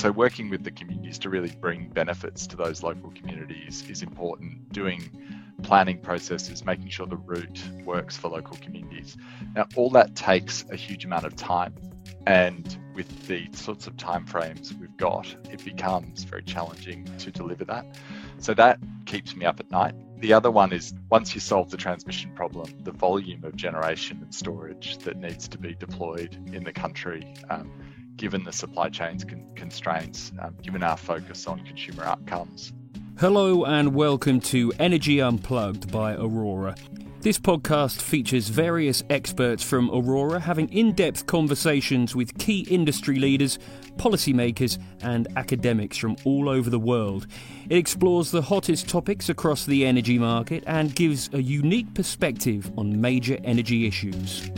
so working with the communities to really bring benefits to those local communities is important. Doing planning processes, making sure the route works for local communities. Now, all that takes a huge amount of time. And with the sorts of timeframes we've got, it becomes very challenging to deliver that. So that keeps me up at night. The other one is, once you solve the transmission problem, the volume of generation and storage that needs to be deployed in the country, given the supply chain's constraints, given our focus on consumer outcomes. Hello and welcome to Energy Unplugged by Aurora. This podcast features various experts from Aurora having in-depth conversations with key industry leaders, policymakers and academics from all over the world. It explores the hottest topics across the energy market and gives a unique perspective on major energy issues.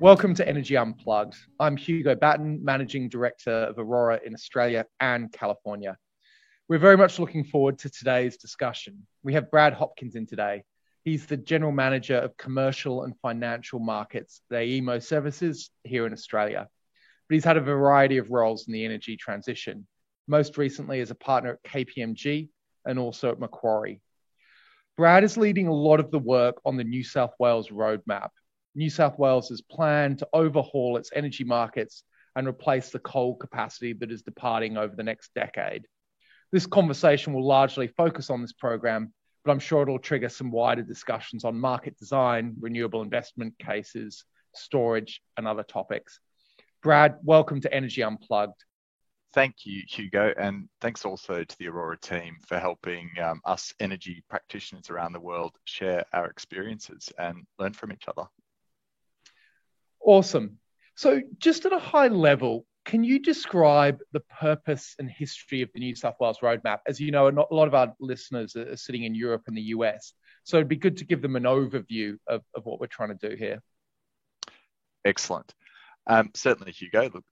Welcome to Energy Unplugged. I'm Hugo Batten, Managing Director of Aurora in Australia and California. We're very much looking forward to today's discussion. We have Brad Hopkins in today. He's the General Manager of Commercial and Financial Markets at AEMO Services here in Australia. But he's had a variety of roles in the energy transition, most recently as a partner at KPMG and also at Macquarie. Brad is leading a lot of the work on the New South Wales roadmap. New South Wales has planned to overhaul its energy markets and replace the coal capacity that is departing over the next decade. This conversation will largely focus on this program, but I'm sure it'll trigger some wider discussions on market design, renewable investment cases, storage, and other topics. Brad, welcome to Energy Unplugged. Thank you, Hugo, and thanks also to the Aurora team for helping us energy practitioners around the world share our experiences and learn from each other. Awesome. So just at a high level, can you describe the purpose and history of the New South Wales roadmap? As you know, a lot of our listeners are sitting in Europe and the US, so it'd be good to give them an overview of what we're trying to do here. Excellent. Certainly, Hugo. Look,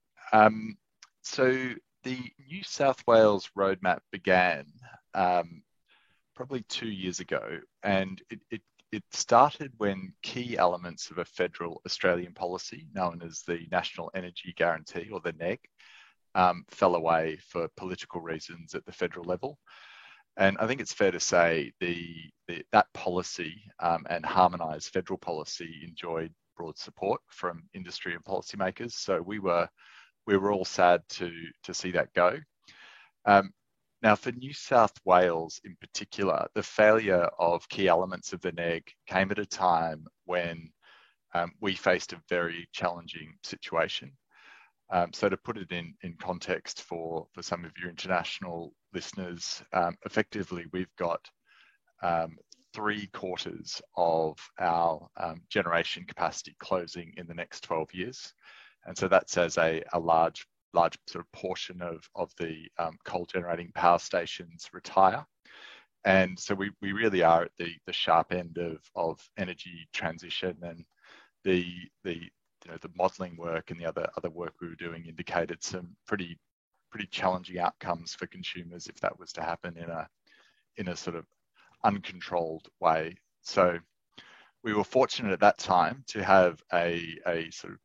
so the New South Wales roadmap began probably 2 years ago, and it started when key elements of a federal Australian policy known as the National Energy Guarantee, or the NEG, fell away for political reasons at the federal level. And I think it's fair to say that policy and harmonised federal policy enjoyed broad support from industry and policymakers. So we were all sad to see that go. Now, for New South Wales in particular, the failure of key elements of the NEG came at a time when we faced a very challenging situation. So to put it in context for some of your international listeners, effectively we've got 3/4 of our generation capacity closing in the next 12 years. And so that says a large sort of portion of the coal generating power stations retire. And so we really are at the sharp end of energy transition, and the modelling work and the other work we were doing indicated some pretty challenging outcomes for consumers if that was to happen in a sort of uncontrolled way. So we were fortunate at that time to have a sort of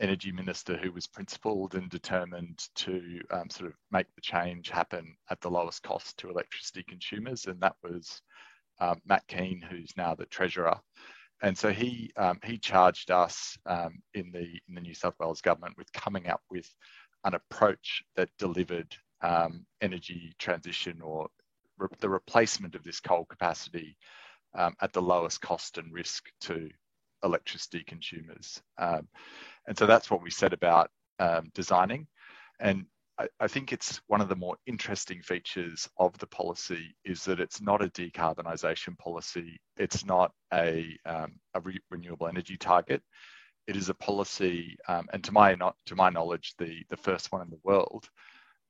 energy minister who was principled and determined to sort of make the change happen at the lowest cost to electricity consumers, and that was Matt Kean, who's now the Treasurer. And so he charged us in the New South Wales government with coming up with an approach that delivered energy transition, or the replacement of this coal capacity at the lowest cost and risk to electricity consumers. And so that's what we set about designing. And I think it's one of the more interesting features of the policy is that it's not a decarbonisation policy. It's not a renewable energy target. It is a policy, and to my knowledge, the first one in the world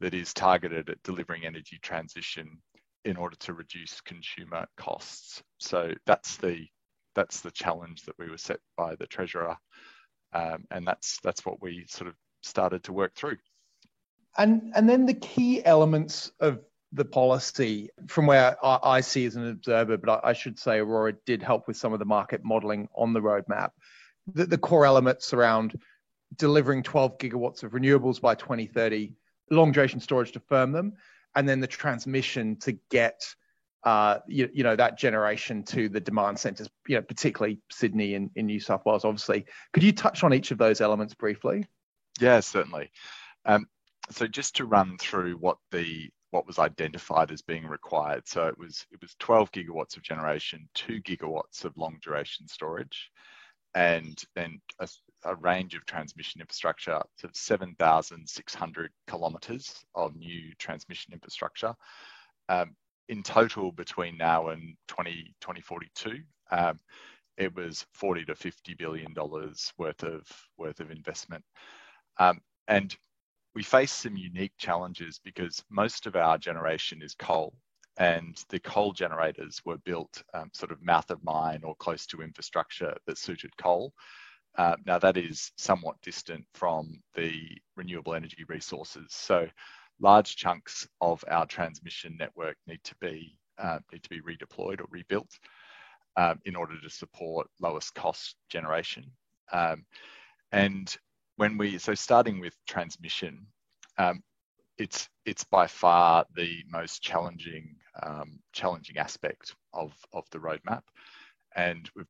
that is targeted at delivering energy transition in order to reduce consumer costs. So that's the challenge that we were set by the Treasurer, and that's what we sort of started to work through. And then the key elements of the policy, from where I see as an observer, but I should say Aurora did help with some of the market modelling on the roadmap. the core elements around delivering 12 gigawatts of renewables by 2030, long duration storage to firm them, and then the transmission to get that generation to the demand centres, particularly Sydney and in New South Wales, obviously. Could you touch on each of those elements briefly? Yeah, certainly. So just to run through what was identified as being required. So it was 12 gigawatts of generation, 2 gigawatts of long duration storage, and then a range of transmission infrastructure, so 7,600 kilometres of new transmission infrastructure. In total, between now and 2042, it was $40 to $50 billion worth of investment. And we face some unique challenges because most of our generation is coal, and the coal generators were built sort of mouth of mine or close to infrastructure that suited coal. Now that is somewhat distant from the renewable energy resources. So large chunks of our transmission network need to be redeployed or rebuilt in order to support lowest cost generation. So starting with transmission, it's by far the most challenging aspect of the roadmap, and we've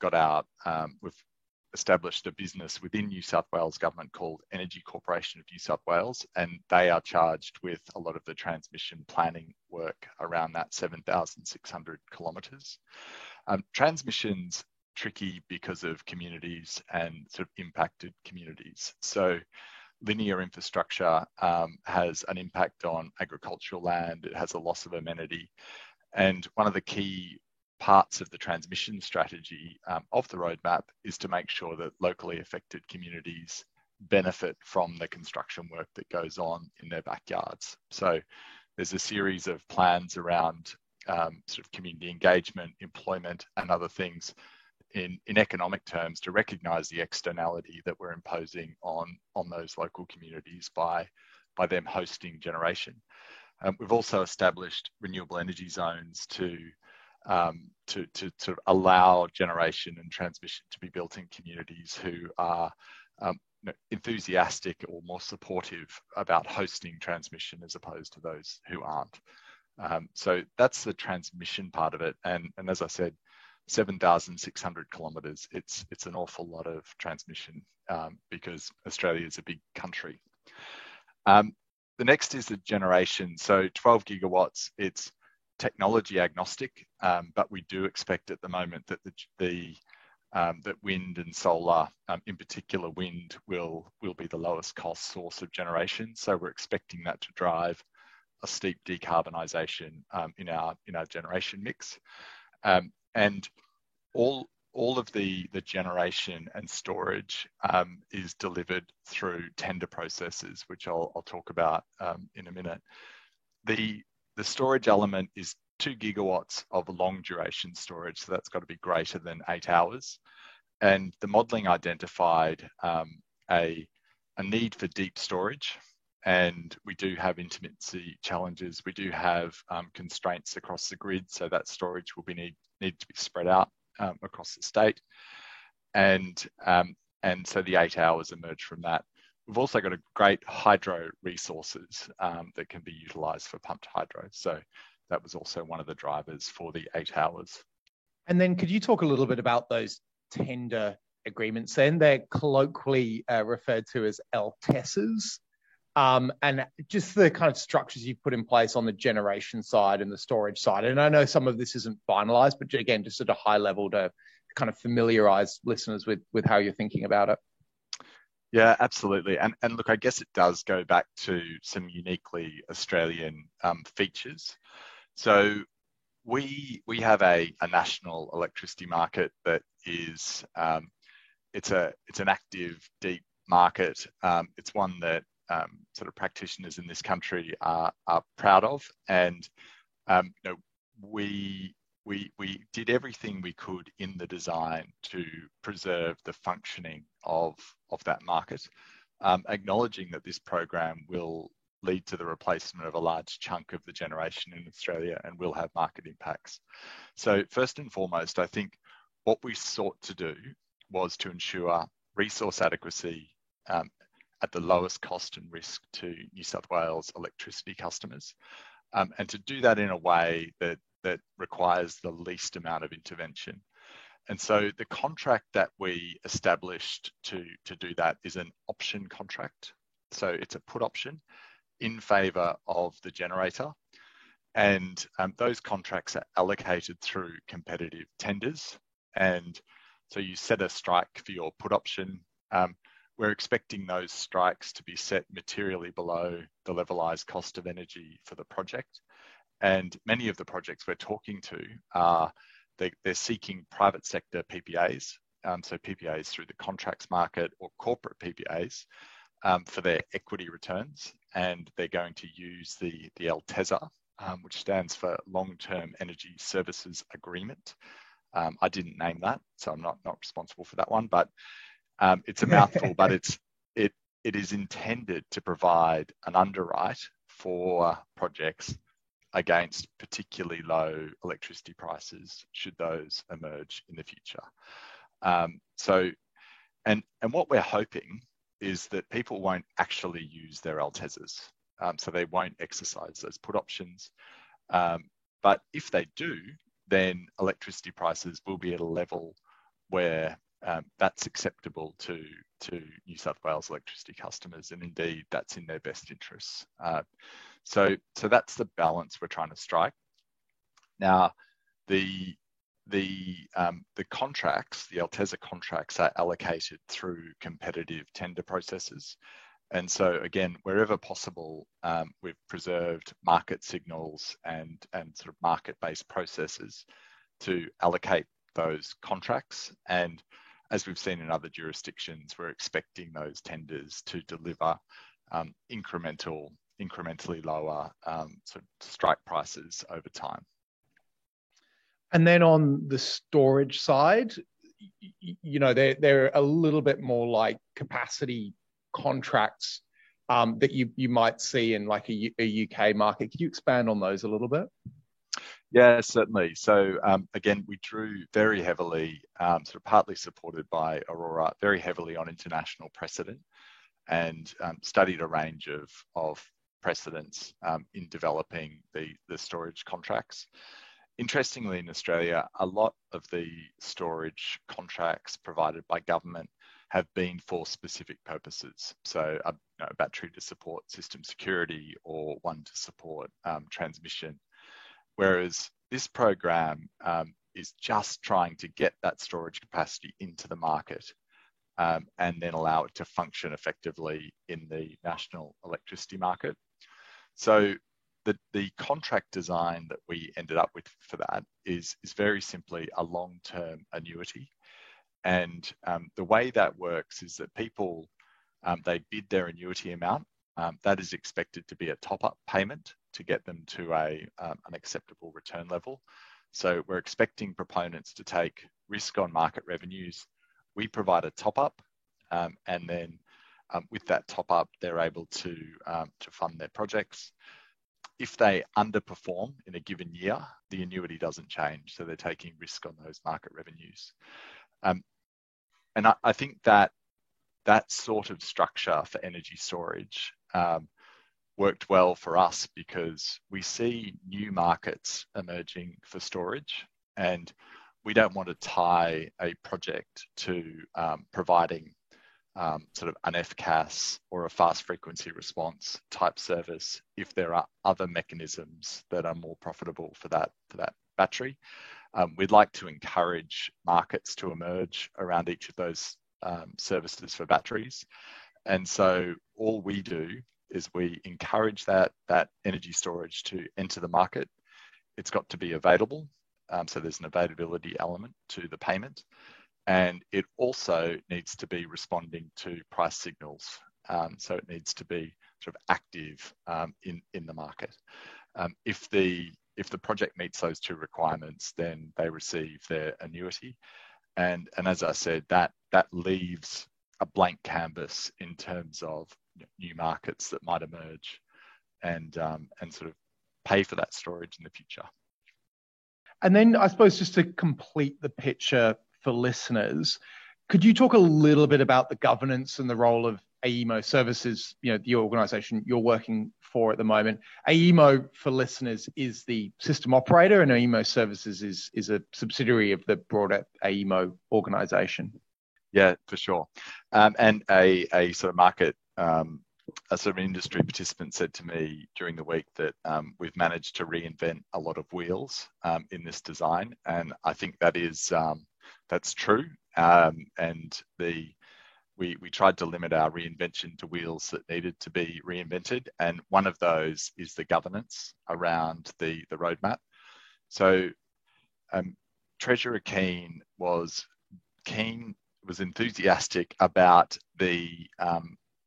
established a business within New South Wales government called Energy Corporation of New South Wales, and they are charged with a lot of the transmission planning work around that 7,600 kilometres. Transmission's tricky because of communities and sort of impacted communities. So linear infrastructure has an impact on agricultural land. It has a loss of amenity. And one of the key parts of the transmission strategy of the roadmap is to make sure that locally affected communities benefit from the construction work that goes on in their backyards. So there's a series of plans around sort of community engagement, employment, and other things in economic terms to recognise the externality that we're imposing on those local communities by them hosting generation. We've also established renewable energy zones to sort of allow generation and transmission to be built in communities who are enthusiastic or more supportive about hosting transmission as opposed to those who aren't. So that's the transmission part of it. And as I said, 7,600 kilometres, it's an awful lot of transmission because Australia is a big country. The next is the generation. So 12 gigawatts, it's technology agnostic, but we do expect at the moment that that wind and solar, in particular wind, will be the lowest cost source of generation. So we're expecting that to drive a steep decarbonisation in our generation mix. And all of the generation and storage is delivered through tender processes, which I'll talk about in a minute. The storage element is 2 gigawatts of long duration storage, so that's got to be greater than 8 hours. And the modelling identified a need for deep storage, and we do have intermittency challenges. We do have constraints across the grid, so that storage will need to be spread out across the state. And so the 8 hours emerge from that. We've also got a great hydro resources that can be utilised for pumped hydro. So that was also one of the drivers for the 8 hours. And then could you talk a little bit about those tender agreements then? They're colloquially referred to as LTESs. And just the kind of structures you've put in place on the generation side and the storage side. And I know some of this isn't finalised, but again, just at a high level to kind of familiarise listeners with how you're thinking about it. Yeah, absolutely. And look, I guess it does go back to some uniquely Australian features. So we have a national electricity market that is it's an active, deep market. It's one that sort of practitioners in this country are proud of, and we did everything we could in the design to preserve the functioning of that market, acknowledging that this program will lead to the replacement of a large chunk of the generation in Australia and will have market impacts. So first and foremost, I think what we sought to do was to ensure resource adequacy at the lowest cost and risk to New South Wales electricity customers, and to do that in a way that requires the least amount of intervention. And so the contract that we established to do that is an option contract. So it's a put option in favour of the generator. And those contracts are allocated through competitive tenders. And so you set a strike for your put option. We're expecting those strikes to be set materially below the levelised cost of energy for the project. And many of the projects we're talking to are, they're seeking private sector PPAs, so PPAs through the contracts market or corporate PPAs for their equity returns. And they're going to use the LTESA, which stands for Long-Term Energy Services Agreement. I didn't name that, so I'm not responsible for that one, but it's a mouthful, but it is intended to provide an underwrite for projects against particularly low electricity prices should those emerge in the future. And what we're hoping is that people won't actually use their LTESs, so they won't exercise those put options. But if they do, then electricity prices will be at a level where that's acceptable to New South Wales electricity customers, and indeed that's in their best interests. So that's the balance we're trying to strike. Now, the contracts, the LTESA contracts, are allocated through competitive tender processes. And so again, wherever possible, we've preserved market signals and sort of market-based processes to allocate those contracts. And as we've seen in other jurisdictions, we're expecting those tenders to deliver incrementally lower sort of strike prices over time. And then on the storage side, they're a little bit more like capacity contracts that you might see in like a UK market. Could you expand on those a little bit? Yeah, certainly. So again, we drew very heavily, sort of partly supported by Aurora, very heavily on international precedent, and studied a range of precedents in developing the storage contracts. Interestingly, in Australia, a lot of the storage contracts provided by government have been for specific purposes. So a battery to support system security, or one to support transmission. Whereas this program is just trying to get that storage capacity into the market and then allow it to function effectively in the national electricity market. So the contract design that we ended up with for that is very simply a long-term annuity. And the way that works is that people, they bid their annuity amount. That is expected to be a top-up payment to get them to an acceptable return level. So we're expecting proponents to take risk on market revenues. We provide a top-up, and then with that top-up, they're able to fund their projects. If they underperform in a given year, the annuity doesn't change, so they're taking risk on those market revenues. And I think that sort of structure for energy storage worked well for us, because we see new markets emerging for storage, and we don't want to tie a project to providing sort of an FCAS or a fast frequency response type service if there are other mechanisms that are more profitable for that battery. We'd like to encourage markets to emerge around each of those services for batteries. And so all we do is we encourage that energy storage to enter the market. It's got to be available. So there's an availability element to the payment. And it also needs to be responding to price signals. So it needs to be sort of active in the market. If the project meets those two requirements, then they receive their annuity. And as I said, that leaves a blank canvas in terms of new markets that might emerge and sort of pay for that storage in the future. And then I suppose just to complete the picture for listeners, Could you talk a little bit about the governance and the role of AEMO Services, the organisation you're working for at the moment? AEMO, for listeners, is the system operator, and AEMO Services is a subsidiary of the broader AEMO organisation. Yeah, for sure. And a sort of market, a sort of industry participant said to me during the week that we've managed to reinvent a lot of wheels in this design, and I think that is that's true. And we tried to limit our reinvention to wheels that needed to be reinvented, and one of those is the governance around the roadmap. So Treasurer Keane was enthusiastic about the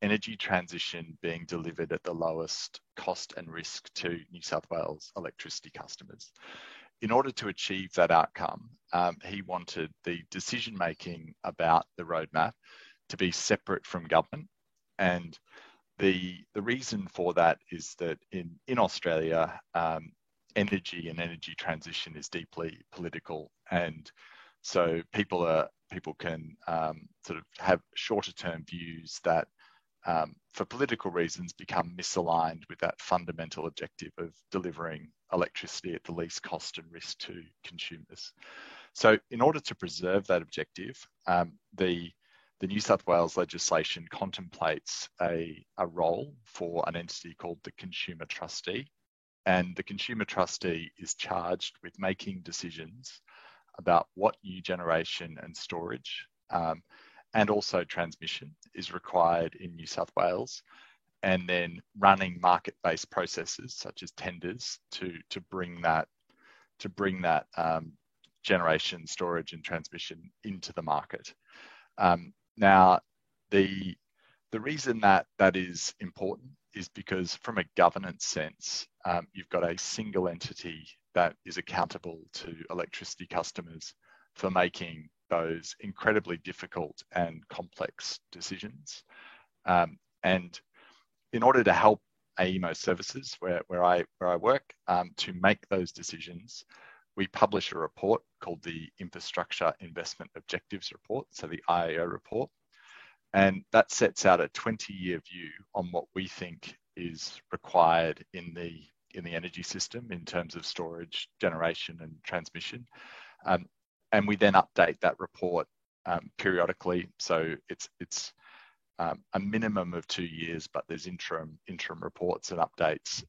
energy transition being delivered at the lowest cost and risk to New South Wales electricity customers. In order to achieve that outcome, he wanted the decision making about the roadmap to be separate from government. And the reason for that is that in Australia, energy and energy transition is deeply political, and so people can sort of have shorter term views that for political reasons become misaligned with that fundamental objective of delivering electricity at the least cost and risk to consumers. So in order to preserve that objective, the New South Wales legislation contemplates a role for an entity called the Consumer Trustee. And the Consumer Trustee is charged with making decisions about what new generation and storage and also transmission is required in New South Wales, and then running market-based processes such as tenders to bring that generation, storage and transmission into the market. Now, the reason that is important is because from a governance sense, you've got a single entity that is accountable to electricity customers for making those incredibly difficult and complex decisions. And in order to help AEMO Services, where I work, to make those decisions, we publish a report called the Infrastructure Investment Objectives Report, so the IIO report. And that sets out a 20-year view on what we think is required in the energy system in terms of storage, generation and transmission. And we then update that report periodically. So it's a minimum of 2 years, but there's interim reports and updates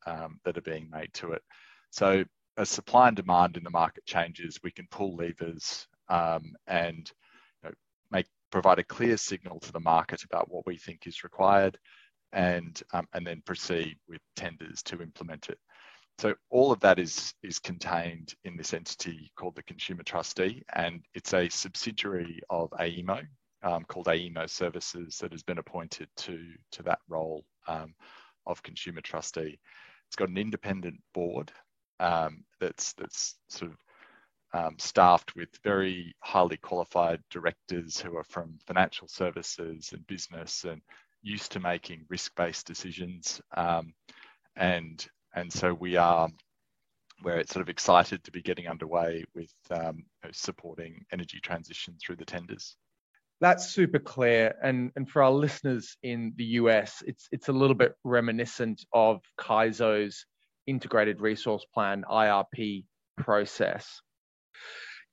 that are being made to it. So as supply and demand in the market changes, we can pull levers and provide a clear signal to the market about what we think is required, and then proceed with tenders to implement it. So all of that is contained in this entity called the Consumer Trustee, and it's a subsidiary of AEMO called AEMO Services that has been appointed to that role of Consumer Trustee. It's got an independent board that's sort of staffed with very highly qualified directors who are from financial services and business and used to making risk-based decisions. And so we're sort of excited to be getting underway with supporting energy transition through the tenders. That's super clear. And for our listeners in the US, it's a little bit reminiscent of CAISO's Integrated Resource Plan, IRP process.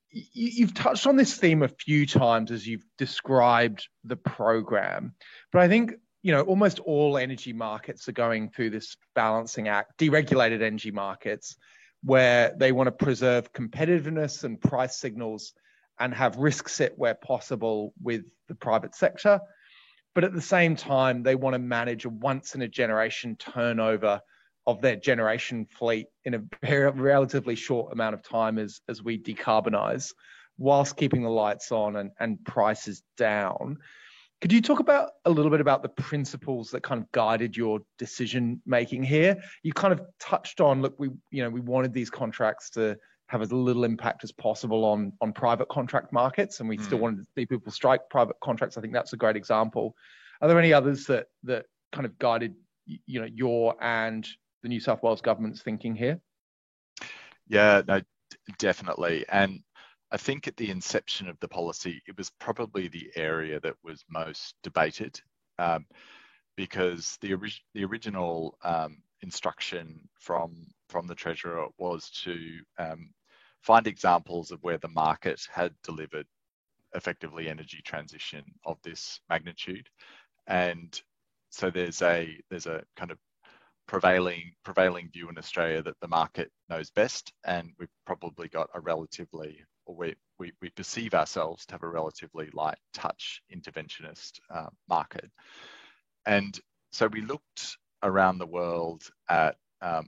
You've touched on this theme a few times as you've described the program, but I think almost all energy markets are going through this balancing act, deregulated energy markets, where they want to preserve competitiveness and price signals and have risk set where possible with the private sector. But at the same time, they want to manage a once in a generation turnover of their generation fleet in a very relatively short amount of time as we decarbonize, whilst keeping the lights on and prices down. Could you talk a little bit about the principles that kind of guided your decision making here? You kind of touched on, look, we wanted these contracts to have as little impact as possible on private contract markets, and we still wanted to see people strike private contracts. I think that's a great example. Are there any others that kind of guided your and the New South Wales government's thinking here? Yeah, no, definitely. And I think at the inception of the policy, it was probably the area that was most debated, because the original instruction from the Treasurer was to find examples of where the market had delivered effectively energy transition of this magnitude. And so there's a kind of prevailing view in Australia that the market knows best, and we've probably got a relatively, or we perceive ourselves to have a relatively light touch interventionist market. And so we looked around the world at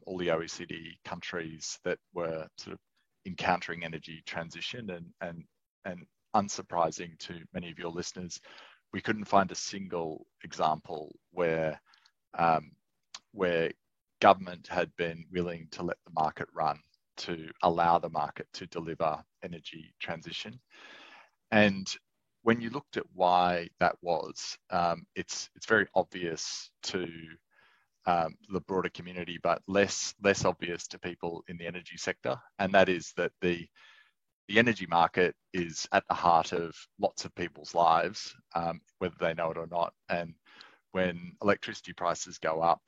all the OECD countries that were sort of encountering energy transition, and unsurprising to many of your listeners, we couldn't find a single example where government had been willing to let the market run, to allow the market to deliver energy transition. And when you looked at why that was, it's very obvious to the broader community, but less obvious to people in the energy sector. And that is that the energy market is at the heart of lots of people's lives, whether they know it or not. And when electricity prices go up,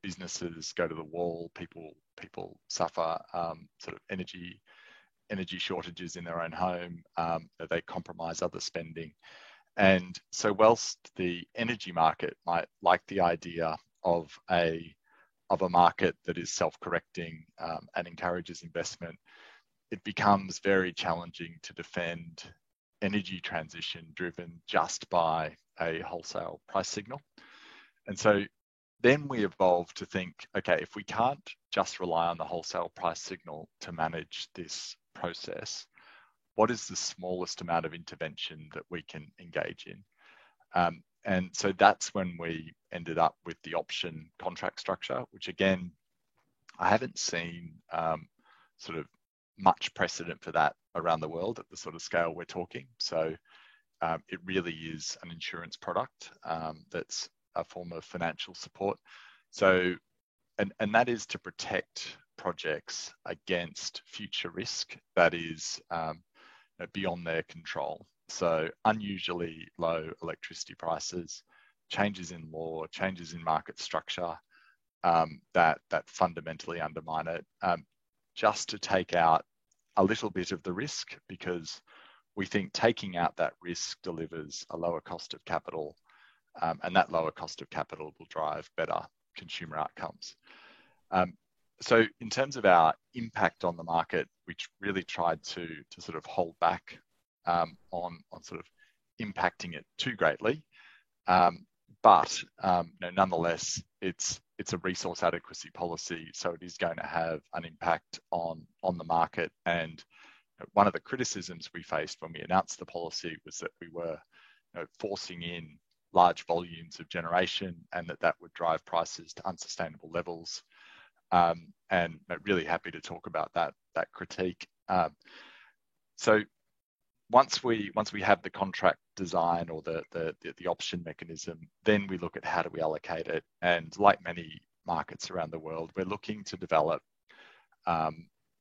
businesses go to the wall, people suffer sort of energy shortages in their own home, they compromise other spending. And so whilst the energy market might like the idea of a market that is self-correcting and encourages investment, it becomes very challenging to defend energy transition driven just by a wholesale price signal. And so then we evolved to think, okay, if we can't just rely on the wholesale price signal to manage this process, what is the smallest amount of intervention that we can engage in? And so that's when we ended up with the option contract structure, which again, I haven't seen sort of much precedent for that around the world at the sort of scale we're talking. So it really is an insurance product that's a form of financial support. So, and that is to protect projects against future risk that is beyond their control. So unusually low electricity prices, changes in law, changes in market structure that fundamentally undermine it, just to take out a little bit of the risk, because we think taking out that risk delivers a lower cost of capital, and that lower cost of capital will drive better consumer outcomes. So in terms of our impact on the market, we really tried to sort of hold back on sort of impacting it too greatly. But nonetheless, it's a resource adequacy policy, so it is going to have an impact on the market. And one of the criticisms we faced when we announced the policy was that we were forcing in large volumes of generation, and that would drive prices to unsustainable levels. And really happy to talk about that critique. So once we have the contract design or the option mechanism, then we look at how do we allocate it. And like many markets around the world, we're looking to develop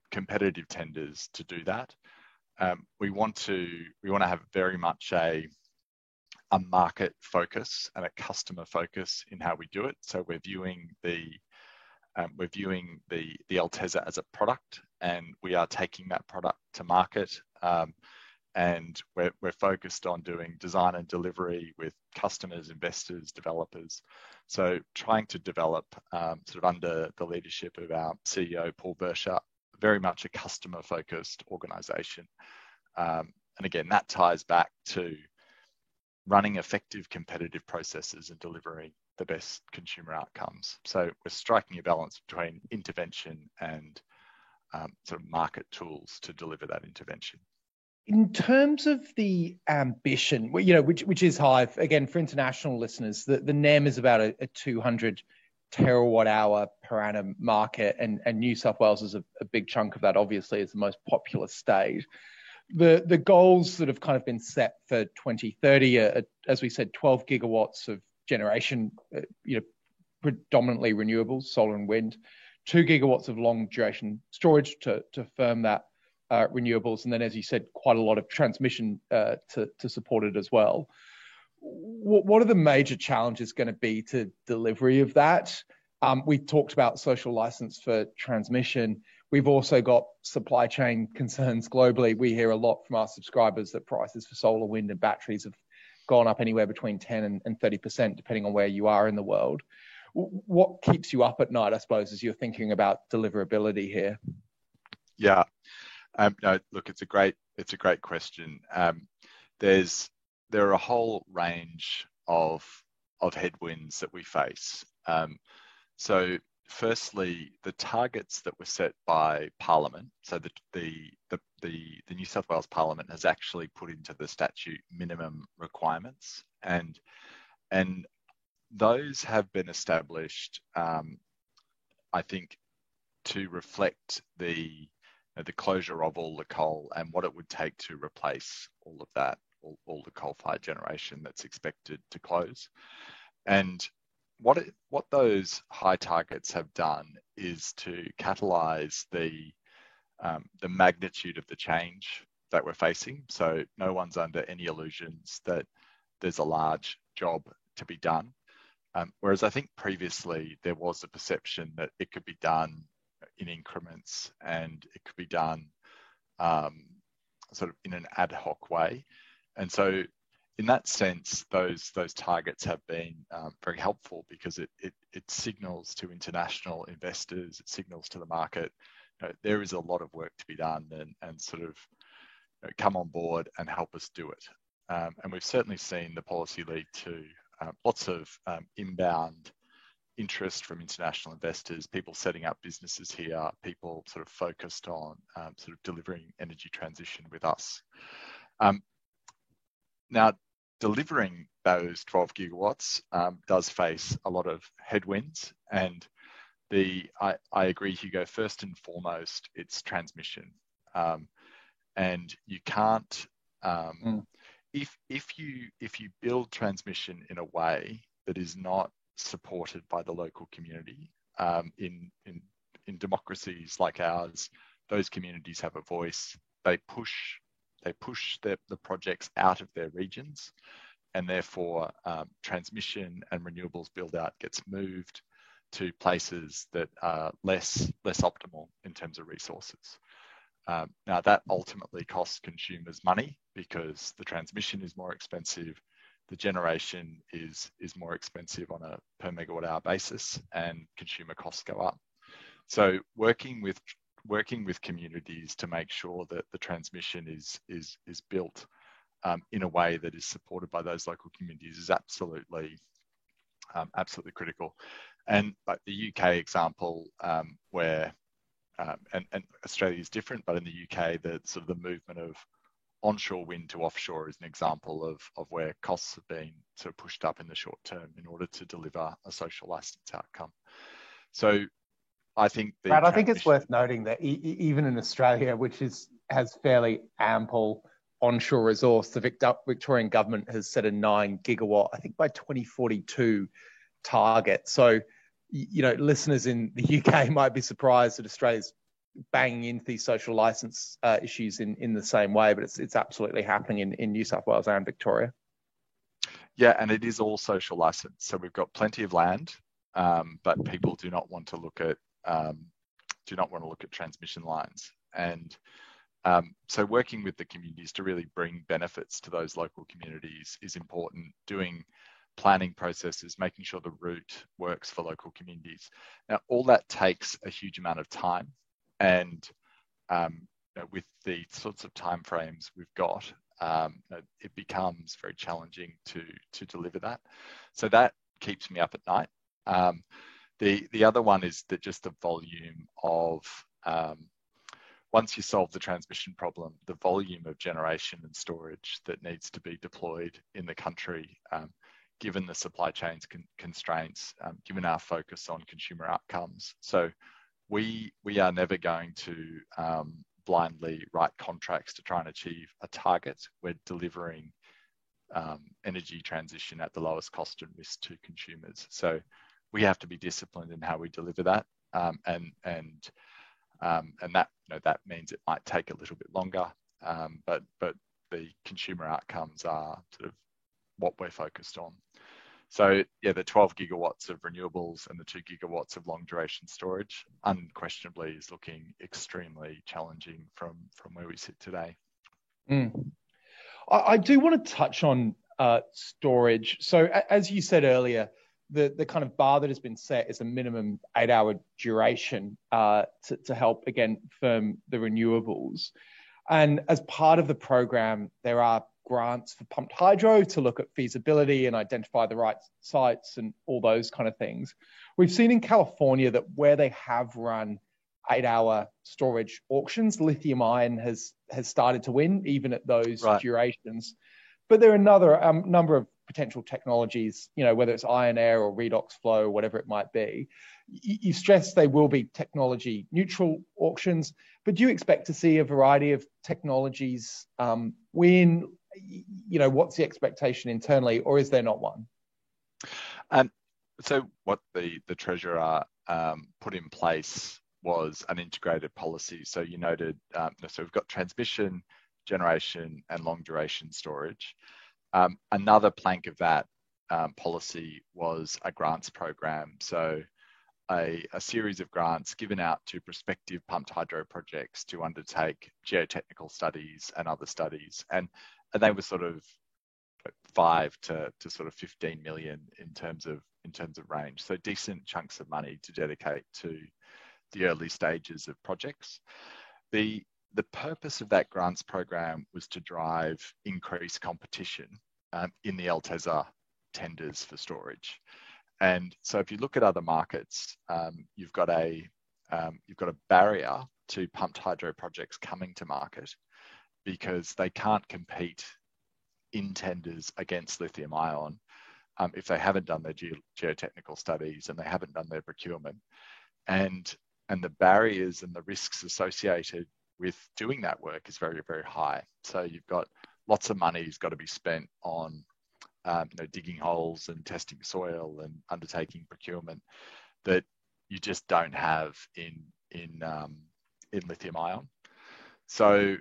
competitive tenders to do that. We want to have very much a market focus and a customer focus in how we do it. So we're viewing the LTESA as a product, and we are taking that product to market. And we're focused on doing design and delivery with customers, investors, developers. So trying to develop sort of under the leadership of our CEO, Paul Verscha, very much a customer-focused organisation. And again, that ties back to running effective competitive processes and delivering the best consumer outcomes. So we're striking a balance between intervention and sort of market tools to deliver that intervention. In terms of the ambition, which is high, again, for international listeners, the NEM is about a 200 terawatt hour per annum market, and New South Wales is a big chunk of that, obviously, is the most populous state. The goals that have kind of been set for 2030 are, as we said, 12 gigawatts of generation, predominantly renewables, solar and wind, 2 gigawatts of long duration storage to firm that renewables, and then, as you said, quite a lot of transmission to support it as well. What are the major challenges going to be to delivery of that? We talked about social license for transmission. We've also got supply chain concerns globally. We hear a lot from our subscribers that prices for solar, wind, and batteries have gone up anywhere between 10 and 30%, depending on where you are in the world. What keeps you up at night, I suppose, as you're thinking about deliverability here? Yeah, no, look, it's a great question. There are a whole range of headwinds that we face. So firstly, the targets that were set by Parliament, so the New South Wales Parliament has actually put into the statute minimum requirements, and those have been established, I think, to reflect the closure of all the coal and what it would take to replace all of that, all the coal-fired generation that's expected to close. And what those high targets have done is to catalyse the magnitude of the change that we're facing. So no one's under any illusions that there's a large job to be done. Whereas I think previously there was a perception that it could be done in increments and it could be done sort of in an ad hoc way. And so in that sense, those targets have been very helpful because it signals to international investors, it signals to the market, there is a lot of work to be done, and sort of come on board and help us do it. And we've certainly seen the policy lead to lots of inbound interest from international investors, people setting up businesses here, people sort of focused on sort of delivering energy transition with us. Now, delivering those 12 gigawatts does face a lot of headwinds, and I agree, Hugo, first and foremost, it's transmission. And you can't, if you build transmission in a way that is not supported by the local community, in democracies like ours, those communities have a voice. They push the projects out of their regions, and therefore transmission and renewables build out gets moved to places that are less optimal in terms of resources. Now that ultimately costs consumers money because the transmission is more expensive, the generation is more expensive on a per megawatt hour basis, and consumer costs go up. So working with communities to make sure that the transmission is built in a way that is supported by those local communities is absolutely critical. And like the UK example, where and Australia is different, but in the UK, the sort of the movement of onshore wind to offshore is an example of where costs have been sort of pushed up in the short term in order to deliver a social license outcome. So I think Brad, I think it's worth noting that even in Australia, which has fairly ample onshore resource, the Victorian government has set a 9 gigawatt, I think by 2042 target. So, listeners in the UK might be surprised that Australia's banging into these social license issues in the same way, but it's absolutely happening in New South Wales and Victoria. Yeah, and it is all social license. So we've got plenty of land, but people do not want to look at transmission lines. And so working with the communities to really bring benefits to those local communities is important. Doing planning processes, making sure the route works for local communities. Now, all that takes a huge amount of time, and with the sorts of timeframes we've got, it becomes very challenging to deliver that. So that keeps me up at night. The other one is that just the volume of once you solve the transmission problem, the volume of generation and storage that needs to be deployed in the country, given the supply chains constraints, given our focus on consumer outcomes. So we are never going to blindly write contracts to try and achieve a target. We're delivering energy transition at the lowest cost and risk to consumers. So we have to be disciplined in how we deliver that. And and that that means it might take a little bit longer, but the consumer outcomes are sort of what we're focused on. So yeah, the 12 gigawatts of renewables and the 2 gigawatts of long duration storage unquestionably is looking extremely challenging from where we sit today. I do want to touch on storage. So as you said earlier, the kind of bar that has been set is a minimum 8-hour duration to help, again, firm the renewables. And as part of the program, there are grants for pumped hydro to look at feasibility and identify the right sites and all those kind of things. We've seen in California that where they have run 8-hour storage auctions, lithium ion has started to win, even at those durations. But there are another number of potential technologies, whether it's ion air or redox flow, whatever it might be. You stress they will be technology neutral auctions, but do you expect to see a variety of technologies win? What's the expectation internally, or is there not one? So what the Treasurer put in place was an integrated policy. So you noted, so we've got transmission, generation, and long duration storage. Another plank of that policy was a grants program. So a series of grants given out to prospective pumped hydro projects to undertake geotechnical studies and other studies. And they were sort of 5 to sort of 15 million in terms of range. So decent chunks of money to dedicate to the early stages of projects. The purpose of that grants program was to drive increased competition in the LTESA tenders for storage. And so if you look at other markets, you've got a barrier to pumped hydro projects coming to market because they can't compete in tenders against lithium ion if they haven't done their geotechnical studies and they haven't done their procurement. And the barriers and the risks associated with doing that work is very, very high. So you've got lots of money's got to be spent on digging holes and testing soil and undertaking procurement that you just don't have in lithium ion. So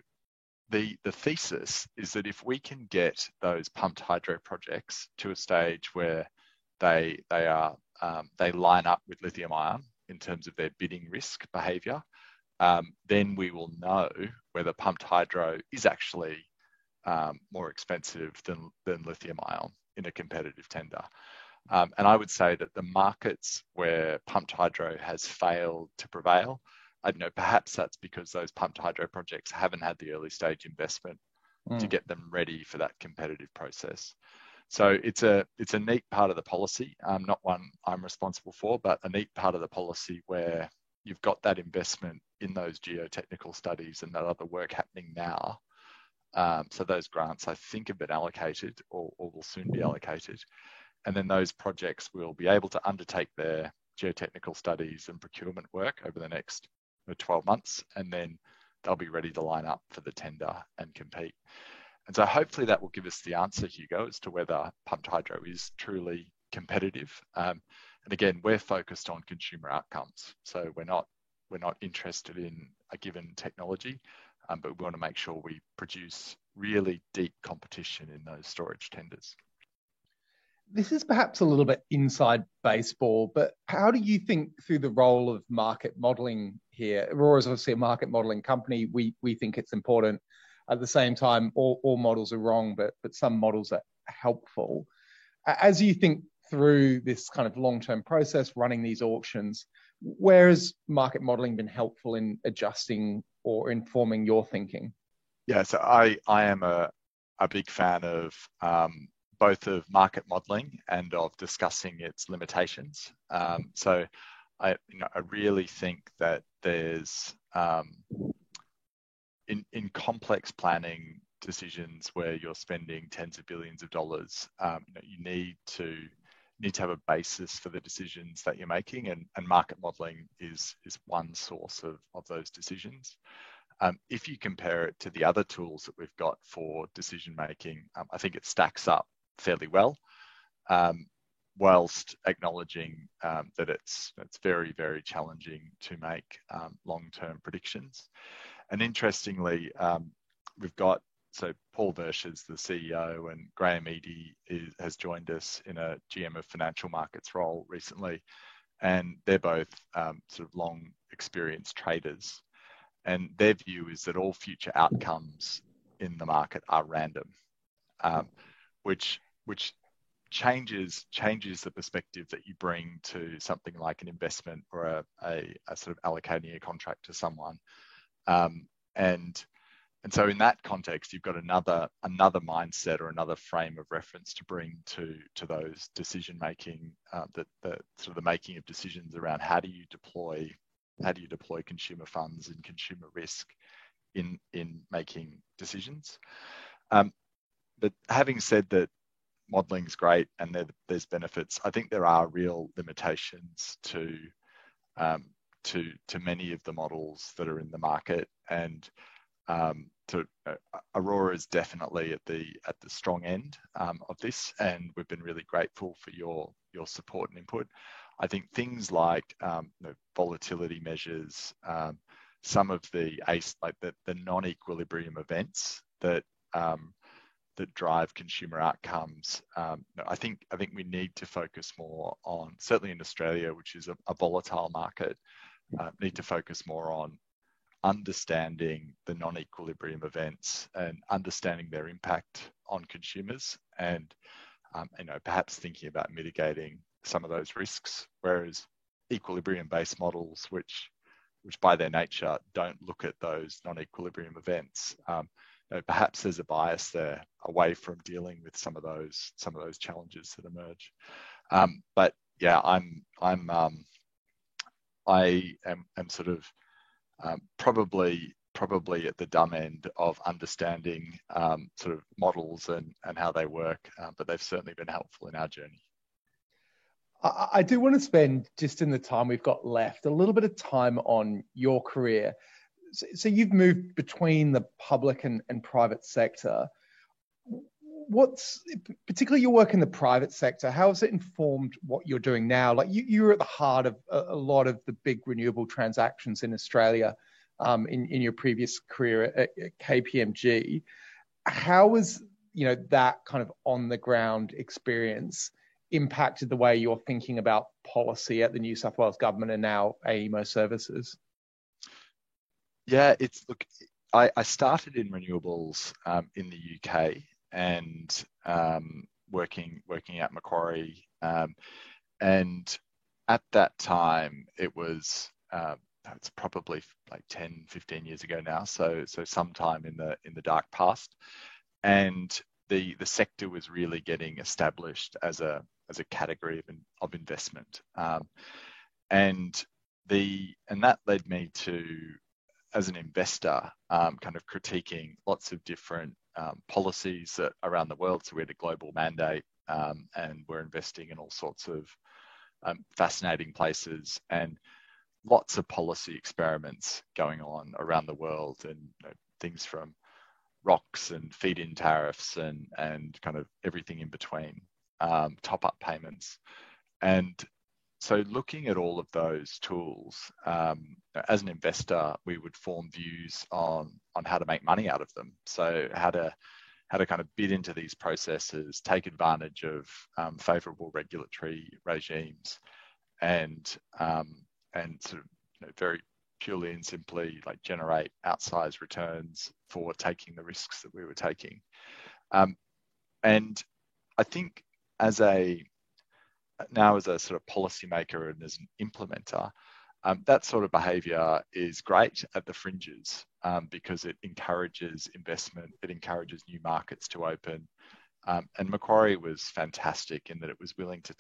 the thesis is that if we can get those pumped hydro projects to a stage where they line up with lithium ion in terms of their bidding risk behaviour, then we will know whether pumped hydro is actually more expensive than lithium ion in a competitive tender. And I would say that the markets where pumped hydro has failed to prevail, perhaps that's because those pumped hydro projects haven't had the early stage investment to get them ready for that competitive process. So it's a neat part of the policy, not one I'm responsible for, but a neat part of the policy where you've got that investment in those geotechnical studies and that other work happening now. So those grants, I think, have been allocated or will soon be allocated. And then those projects will be able to undertake their geotechnical studies and procurement work over the next 12 months, and then they'll be ready to line up for the tender and compete. And so hopefully that will give us the answer, Hugo, as to whether pumped hydro is truly competitive. And again, we're focused on consumer outcomes. So we're not interested in a given technology, but we want to make sure we produce really deep competition in those storage tenders. This is perhaps a little bit inside baseball, but how do you think through the role of market modelling here? Aurora is obviously a market modelling company. We think it's important. At the same time, all models are wrong, but some models are helpful. As you think through this kind of long-term process, running these auctions, where has market modelling been helpful in adjusting or informing your thinking? Yeah, so I am a big fan of both of market modelling and of discussing its limitations. So I really think that there's in complex planning decisions where you're spending tens of billions of dollars, you need to have a basis for the decisions that you're making, and market modelling is one source of those decisions. If you compare it to the other tools that we've got for decision making, I think it stacks up fairly well. whilst acknowledging that it's very, very challenging to make long-term predictions. And interestingly, we've got, so Paul Versh is the CEO, and Graham Eady has joined us in a GM of financial markets role recently. And they're both sort of long experienced traders. And their view is that all future outcomes in the market are random, which changes the perspective that you bring to something like an investment or a sort of allocating a contract to someone. And so in that context, you've got another mindset or another frame of reference to bring to those decision making, the sort of the making of decisions around how do you deploy consumer funds and consumer risk in making decisions. But having said that, modeling's great and there's benefits, I think there are real limitations to many of the models that are in the market, and Aurora is definitely at the strong end of this, and we've been really grateful for your support and input. I think things like volatility measures, some of the non-equilibrium events that drive consumer outcomes. I think we need to focus more on, certainly in Australia, which is a volatile market, need to focus more on understanding the non-equilibrium events and understanding their impact on consumers, and perhaps thinking about mitigating some of those risks. Whereas equilibrium-based models, which by their nature don't look at those non-equilibrium events, perhaps there's a bias there away from dealing with some of those challenges that emerge. But yeah, I am sort of probably at the dumb end of understanding sort of models and how they work, but they've certainly been helpful in our journey. I do want to spend, just in the time we've got left, a little bit of time on your career. So you've moved between the public and private sector. Particularly your work in the private sector, how has it informed what you're doing now? Like you're at the heart of a lot of the big renewable transactions in Australia in your previous career at KPMG. How has that kind of on the ground experience impacted the way you're thinking about policy at the New South Wales government and now AEMO services? Yeah, I started in renewables in the UK and working at Macquarie, and at that time it was it's probably like 10, 15 years ago now, so sometime in the dark past, and the sector was really getting established as a category of investment, and that led me to, as an investor, kind of critiquing lots of different policies around the world. So we had a global mandate, and we're investing in all sorts of fascinating places, and lots of policy experiments going on around the world, and things from ROCs and feed-in tariffs and kind of everything in between, top-up payments. And so looking at all of those tools, as an investor, we would form views on how to make money out of them. So how to kind of bid into these processes, take advantage of favourable regulatory regimes, and sort of very purely and simply like generate outsized returns for taking the risks that we were taking. And I think as a sort of policymaker and as an implementer, that sort of behaviour is great at the fringes, because it encourages investment, it encourages new markets to open. And Macquarie was fantastic in that it was willing to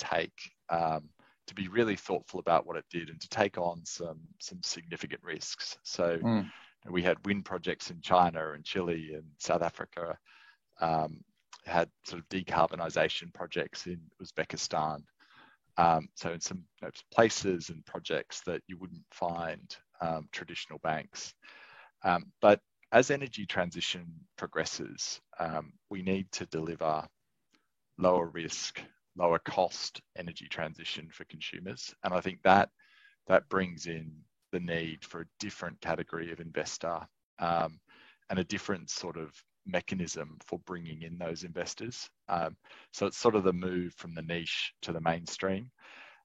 to be really thoughtful about what it did and to take on some significant risks. So we had wind projects in China and Chile and South Africa, had sort of decarbonisation projects in Uzbekistan. So in some places and projects that you wouldn't find traditional banks. But as energy transition progresses, we need to deliver lower risk, lower cost energy transition for consumers. And I think that brings in the need for a different category of investor and a different sort of mechanism for bringing in those investors. So it's sort of the move from the niche to the mainstream.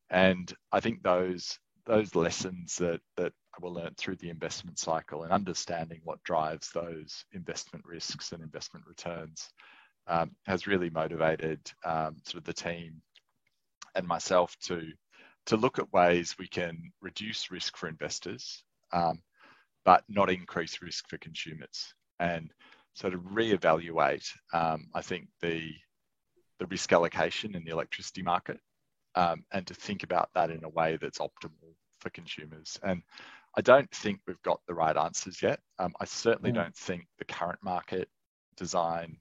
And I think those lessons that were learned through the investment cycle and understanding what drives those investment risks and investment returns has really motivated sort of the team and myself to look at ways we can reduce risk for investors, but not increase risk for consumers. And so to reevaluate, I think the risk allocation in the electricity market, and to think about that in a way that's optimal for consumers. And I don't think we've got the right answers yet. I certainly don't think the current market design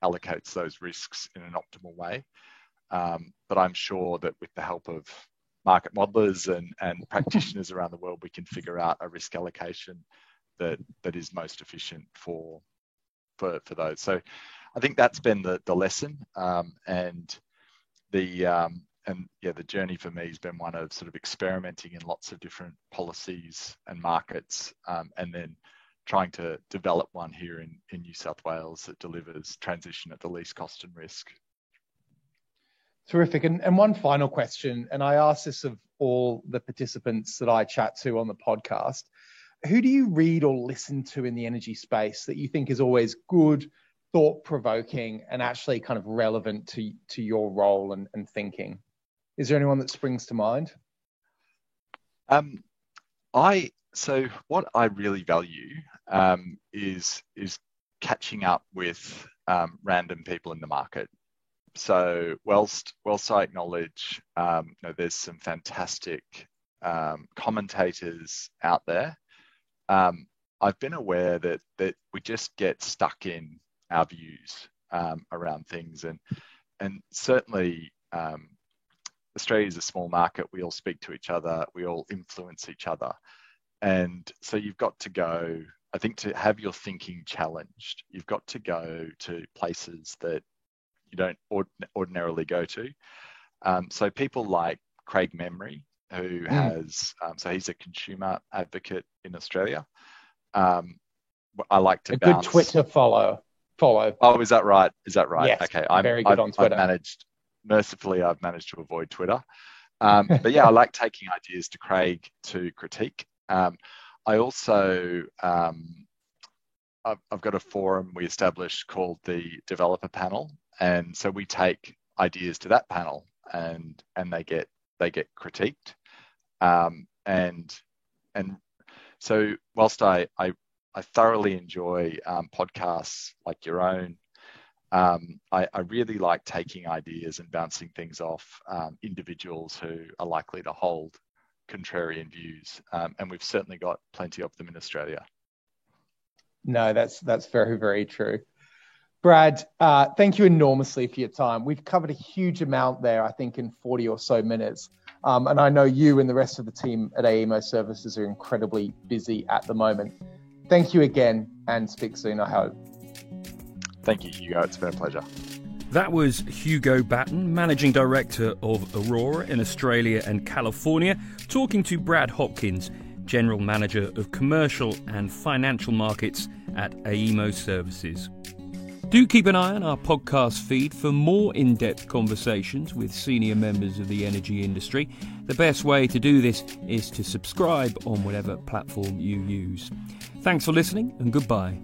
allocates those risks in an optimal way. But I'm sure that with the help of market modelers and practitioners around the world, we can figure out a risk allocation that is most efficient for those. So I think that's been the lesson, and the journey for me has been one of sort of experimenting in lots of different policies and markets, and then trying to develop one here in New South Wales that delivers transition at the least cost and risk. Terrific. And one final question, and I ask this of all the participants that I chat to on the podcast. Who do you read or listen to in the energy space that you think is always good, thought-provoking, and actually kind of relevant to your role and thinking? Is there anyone that springs to mind? So what I really value is catching up with random people in the market. So whilst I acknowledge there's some fantastic commentators out there, I've been aware that we just get stuck in our views around things, and certainly Australia is a small market. We all speak to each other. We all influence each other. And so you've got to go, I think, to have your thinking challenged, you've got to go to places that you don't ordinarily go to. So people like Craig Memory, who has, so he's a consumer advocate in Australia. I like to bounce. Good Twitter follow. Oh, is that right? Yes, okay. Very good on Twitter. Mercifully, I've managed to avoid Twitter. But yeah, I like taking ideas to Craig to critique. I also, I've got a forum we established called the Developer Panel. And so we take ideas to that panel and they get critiqued. And so whilst I thoroughly enjoy podcasts like your own, I really like taking ideas and bouncing things off individuals who are likely to hold contrarian views. And we've certainly got plenty of them in Australia. No, that's very, very true. Brad, thank you enormously for your time. We've covered a huge amount there, I think, in 40 or so minutes. And I know you and the rest of the team at AEMO Services are incredibly busy at the moment. Thank you again, and speak soon, I hope. Thank you, Hugo. It's been a pleasure. That was Hugo Batten, Managing Director of Aurora in Australia and California, talking to Brad Hopkins, General Manager of Commercial and Financial Markets at AEMO Services. Do keep an eye on our podcast feed for more in-depth conversations with senior members of the energy industry. The best way to do this is to subscribe on whatever platform you use. Thanks for listening, and goodbye.